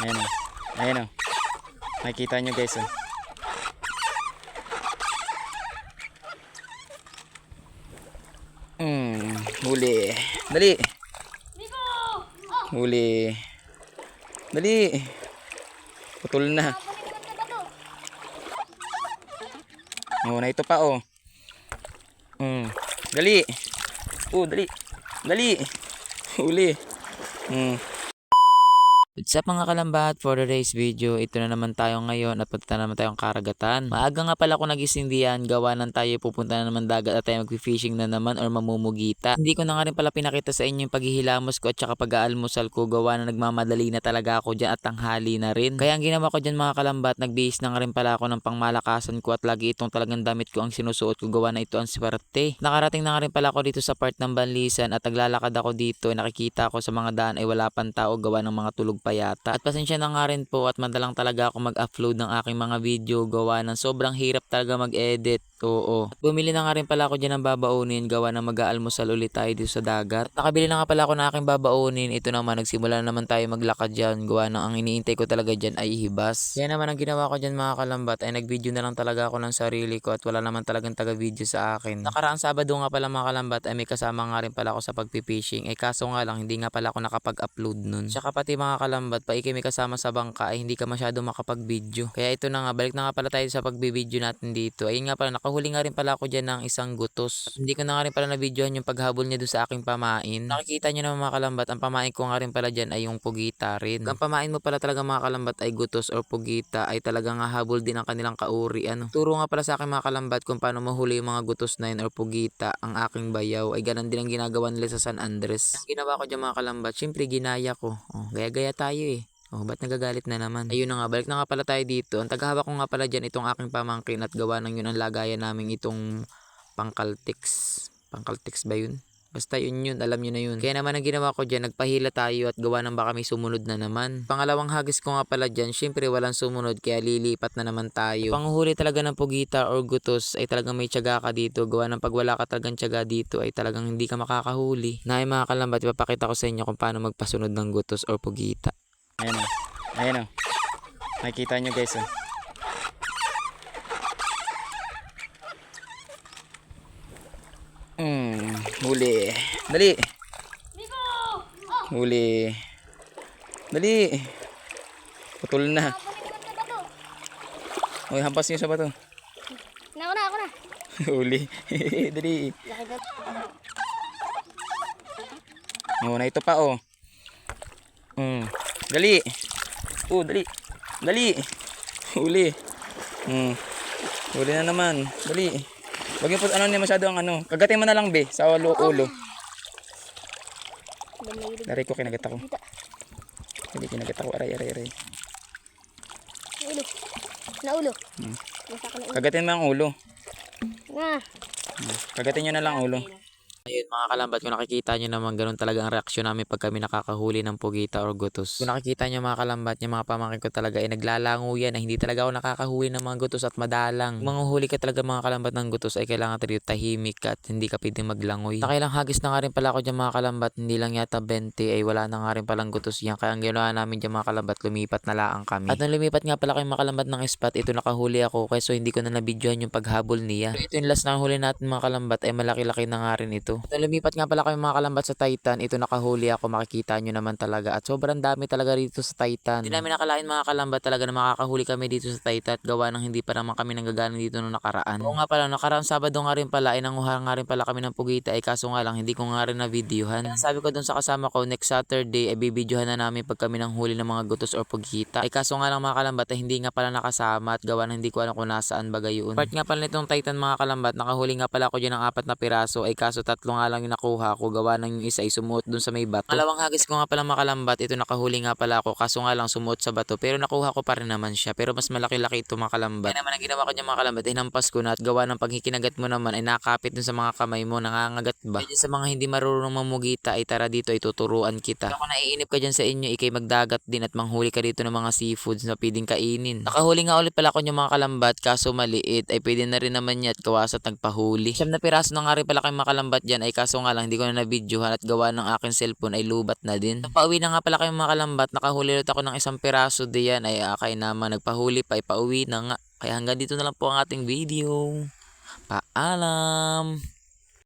Ayan o. Ayan o. Makikita nyo guys o. Huli. Dali. Huli. Dali. Putol na. Oh, na ito pa oh. Dali. Dali. Dali. Huli. What's up mga kalambat, for today's video, ito na naman tayo ngayon at punta na naman tayong karagatan. Maaga nga pala ako nagisindihan, gawa ng tayo pupunta na naman dagat at tayo mag-fishing na naman or mamumugita. Hindi ko na nga rin pala pinakita sa inyo yung paghihilamos ko at saka pag-aalmusal ko, gawa na nagmamadali na talaga ako dyan at tanghali na rin. Kaya ang ginawa ko dyan mga kalambat, nagbihis na nga rin pala ako ng pangmalakasan ko at lagi itong talagang damit ko ang sinusuot ko, gawa na ito ang swerte. Nakarating na nga rin pala ako dito sa part ng Banlisan at naglalakad ako dito, nakikita ko sa mga daan ay wala pang tao, gawa ng mga tulog pa yata. At pasensya na nga rin po at madalang talaga ako mag-upload ng aking mga video, gawa ng sobrang hirap talaga mag-edit. Oo. At bumili na nga rin pala ako dyan ng babaunin, gawa na mag-aalmusal ulit tayo dito sa dagat. Nakabili na nga pala ako ng aking babaunin. Ito naman, nagsimula na naman tayo maglakad dyan, gawa na ang iniintay ko talaga dyan ay hibas. Kaya naman ang ginawa ko dyan mga kalambat ay nag-video na lang talaga ako ng sarili ko at wala naman talagang taga-video sa akin. Nakaraang Sabado nga pala mga kalambat ay may kasama nga rin pala ako sa pagpipishing. Kaso nga lang hindi nga pala ako nakapag-upload nun. Tsaka pati mga kalambat pa may kasama sa bangka ay hindi ka masyado makapag-video. Kaya ito na nga, balik na nga pala tayo sa pag-video natin dito. Ayun nga pala, nakahuli nga rin pala ako dyan ng isang gutos. At hindi ko na nga rin pala na-videohan yung paghabol niya doon sa aking pamain. Nakikita nyo naman mga kalambat, ang pamain ko nga rin pala dyan ay yung pugita rin. Ang pamain mo pala talaga mga kalambat ay gutos or pugita ay talagang habol din ang kanilang kauri. Turo nga pala sa akin mga kalambat kung paano mahuli yung mga gutos na yun or pugita ang aking bayaw. Ay ganun din ang ginagawa nila sa San Andres. Ang ginawa ko dyan mga kalambat, syempre ginaya ko. Gaya-gaya tayo eh. Ba't nagagalit na naman? Ayun na nga, balik na nga pala tayo dito. Ang taghawak ko nga pala dyan itong aking pamangkin at gawa ng yun ang lagayan namin itong pangkaltix. Pangkaltix ba yun? Basta yun, alam nyo na yun. Kaya naman ang ginawa ko dyan, nagpahila tayo at gawa ng baka may sumunod na naman. Pangalawang hagis ko nga pala dyan, syempre walang sumunod kaya lilipat na naman tayo. Panghuli talaga ng pugita or gutos ay talagang may tiyaga ka dito. Gawa ng pag wala ka talagang tiyaga dito ay talagang hindi ka makakahuli. Na mga kalambat, ipapakita ko sa inyo kung paano magpasunod ng gutos or pugita. Ayan o. Ayan o. Makikita nyo guys o. Huli. Dali. Huli. Dali. Putol na. Uy, hampas nyo sa bato. Ako na. Huli. Dali. Na ito pa o. Dali. Dali. Dali. Huli. Huli na naman. Dali. Wag yung niya masyado ang Kagatin mo na lang be sa ulo. Dari ko kinagat ako. Hindi kinagat ako. Aray. Ulo. Na ulo. Kagatin mo ang ulo. Nga. Kagatin nyo na lang ulo. Ayun mga kalambat, kung nakikita nyo naman ganun talaga ang reaksyon namin pag kami nakakahuli ng pugita or gutos. Kung nakikita nyo mga kalambat, yung mga pamangkin ko talaga ay naglalango yan na hindi talaga ako nakakahuli ng mga gutos at madalang. Kung manguhuli ka talaga mga kalambat ng gutos ay kailangan talaga tahimik ka at hindi ka pwedeng maglangoy. Nakailang hagis na nga rin pala ako dyan mga kalambat, hindi lang yata 20 ay wala na nga rin palang gutos yan. Kaya ang ginawa namin dyan mga kalambat, lumipat na laang kami. At nung lumipat nga pala kayong mga kalambat ng spot, ito nakahuli ako kaya so hindi ko na nabidyohan yung paghabol niya. So, ito yung last na huli natin mga kalambat ay malaki-laki na nga rin ito. At lumipat nga pala kami mga kalambat sa Titan, ito nakahuli ako, makikita nyo naman talaga at sobrang dami talaga dito sa Titan. Hindi namin nakalain mga kalambat talaga na makakahuli kami dito sa Titan at gawa ng hindi pa naman kami nanggagaling dito nung nakaraan. Oo nga pala, nakaraan Sabado nga rin pala ay nanguha nga rin pala kami ng pugita ay kaso nga lang hindi ko nga rin na videohan. Sabi ko dun sa kasama ko next Saturday ay bibidyohan na namin pag kami nang huli ng mga gutos or pugita. Ay kaso nga lang mga kalambat ay hindi nga pala nakasama at gawa ng hindi ko alam kung nasaan baga yun. Part nga pala nitong Titan mga kalambat, nakahuli nga pala ako dyan ng 4 na piraso ay kaso 3 nga lang yung nakuha ko, gawa ng yung isa ay sumuot dun sa may bato. Malawang hagis ko nga pala makalambat, ito nakahuli nga pala ako kaso nga lang sumuot sa bato pero nakuha ko pa rin naman siya pero mas malaki-laki ito makalambat. Kaya naman ang ginawa ko niya makalambat ay hinampas ko na at gawa ng pagkikinagat mo naman ay nakapit dun sa mga kamay mo, nangangagat ba? Kaya sa mga hindi marunong mamugita ay tara dito ay tuturuan kita. Kung naiinip ka dyan sa inyo ikay magdagat din at manghuli ka dito ng mga seafoods na pwedeng kainin. Nakahuli nga ulit pala ko yung mga kalambat kaso maliit ay pwede na rin naman niya at kawas at nagpahuli. 7 na piraso na nga rin pala kayong makalambat dyan ay kaso nga lang hindi ko na na-videohan at gawa ng aking cellphone ay lubat na din. Pauwi na nga pala kayong mga kalambat, nakahuli ulit ako ng isang piraso diyan ay akay naman nagpahuli pa, ipauwi na nga. Kaya hanggang dito na lang po ang ating video. Paalam!